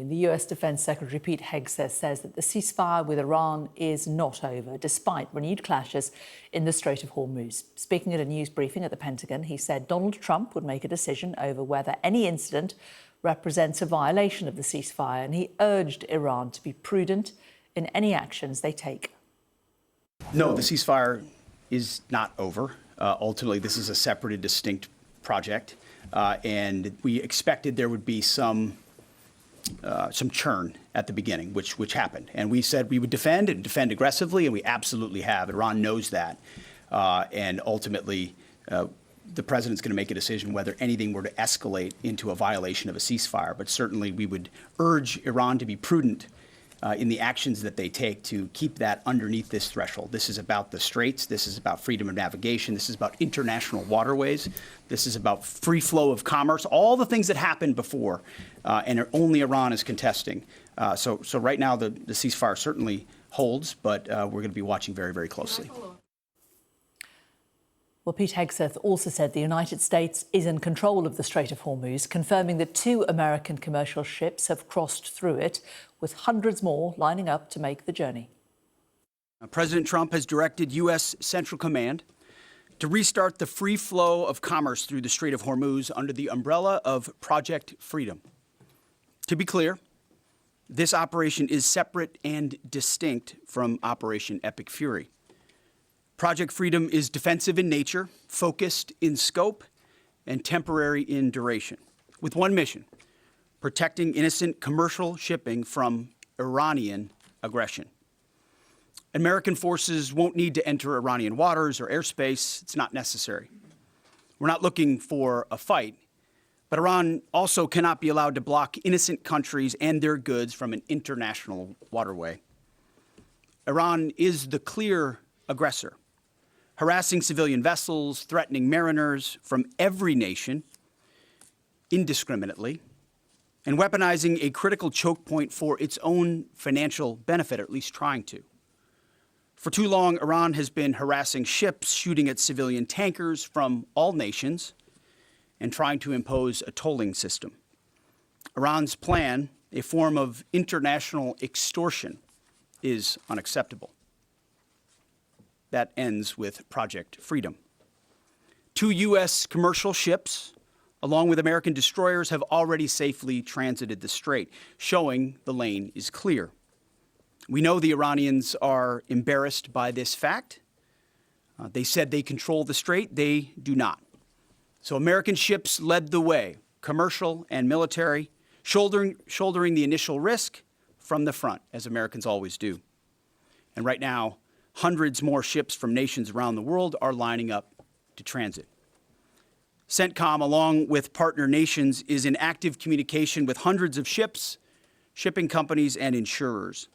The US Defense Secretary Pete Hegseth says that the ceasefire with Iran is not over, despite renewed clashes in the Strait of Hormuz. Speaking at a news briefing at the Pentagon, he said Donald Trump would make a decision over whether any incident represents a violation of the ceasefire, and he urged Iran to be prudent in any actions they take. No, the ceasefire is not over. Ultimately, this is a separate and distinct project, and we expected there would be some churn at the beginning, which happened. And we said we would defend and defend aggressively, and we absolutely have. Iran knows that. And ultimately, the president's going to make a decision whether anything were to escalate into a violation of a ceasefire. But certainly we would urge Iran to be prudent in the actions that they take to keep that underneath this threshold. This is about the straits. This is about freedom of navigation. This is about international waterways. This is about free flow of commerce, all the things that happened before, and only Iran is contesting. So right now the ceasefire certainly holds, but we're going to be watching very, very closely. Well, Pete Hegseth also said the United States is in control of the Strait of Hormuz, confirming that 2 American commercial ships have crossed through it, with hundreds more lining up to make the journey. President Trump has directed U.S. Central Command to restart the free flow of commerce through the Strait of Hormuz under the umbrella of Project Freedom. To be clear, this operation is separate and distinct from Operation Epic Fury. Project Freedom is defensive in nature, focused in scope, and temporary in duration, with one mission: protecting innocent commercial shipping from Iranian aggression. American forces won't need to enter Iranian waters or airspace. It's not necessary. We're not looking for a fight, but Iran also cannot be allowed to block innocent countries and their goods from an international waterway. Iran is the clear aggressor, harassing civilian vessels, threatening mariners from every nation indiscriminately, and weaponizing a critical choke point for its own financial benefit, or at least trying to. For too long, Iran has been harassing ships, shooting at civilian tankers from all nations, and trying to impose a tolling system. Iran's plan, a form of international extortion, is unacceptable. That ends with Project Freedom. 2 U.S. commercial ships, along with American destroyers, have already safely transited the strait, showing the lane is clear. We know the Iranians are embarrassed by this fact. They said they control the strait. They do not. So American ships led the way, commercial and military, shouldering the initial risk from the front, as Americans always do. And right now, hundreds more ships from nations around the world are lining up to transit. CENTCOM, along with partner nations, is in active communication with hundreds of ships, shipping companies, and insurers.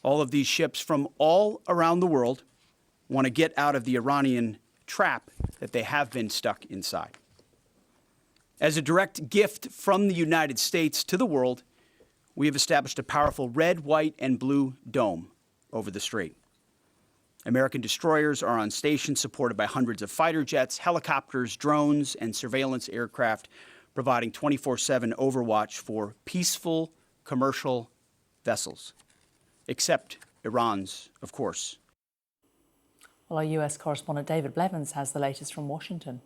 All of these ships from all around the world want to get out of the Iranian trap that they have been stuck inside. As a direct gift from the United States to the world, we have established a powerful red, white, and blue dome over the strait. American destroyers are on station, supported by hundreds of fighter jets, helicopters, drones, and surveillance aircraft, providing 24/7 overwatch for peaceful commercial vessels, except Iran's, of course. Well, our US correspondent David Blevins has the latest from Washington.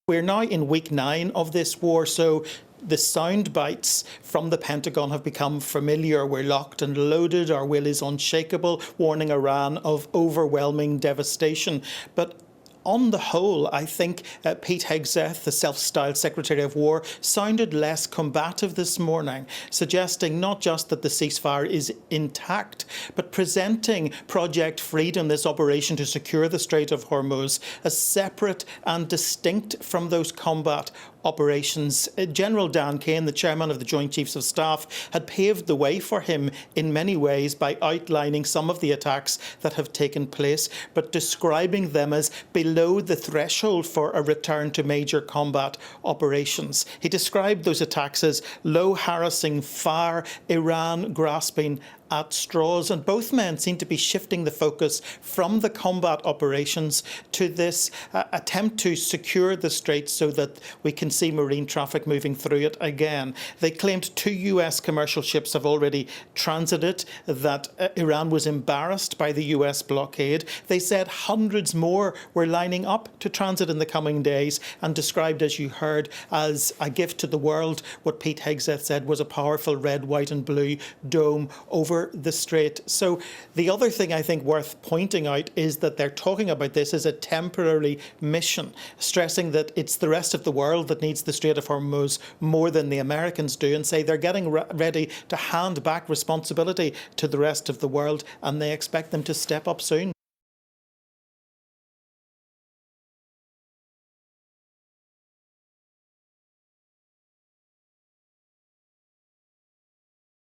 We're now in week 9 of this war, so the sound bites from the Pentagon have become familiar. We're locked and loaded. Our will is unshakable, warning Iran of overwhelming devastation. But on the whole, I think Pete Hegseth, the self-styled Secretary of War, sounded less combative this morning, suggesting not just that the ceasefire is intact, but presenting Project Freedom, this operation to secure the Strait of Hormuz, as separate and distinct from those combat operations. General Dan Kane, the chairman of the Joint Chiefs of Staff, had paved the way for him in many ways by outlining some of the attacks that have taken place, but describing them as below the threshold for a return to major combat operations. He described those attacks as low, harassing fire, Iran grasping at straws. And both men seem to be shifting the focus from the combat operations to this attempt to secure the strait so that we can see marine traffic moving through it again. They claimed 2 US commercial ships have already transited, that Iran was embarrassed by the US blockade. They said hundreds more were lining up to transit in the coming days, and described, as you heard, as a gift to the world what Pete Hegseth said was a powerful red, white and blue dome over the strait. So the other thing I think worth pointing out is that they're talking about this as a temporary mission, stressing that it's the rest of the world that needs the Strait of Hormuz more than the Americans do, and say they're getting ready to hand back responsibility to the rest of the world, and they expect them to step up soon.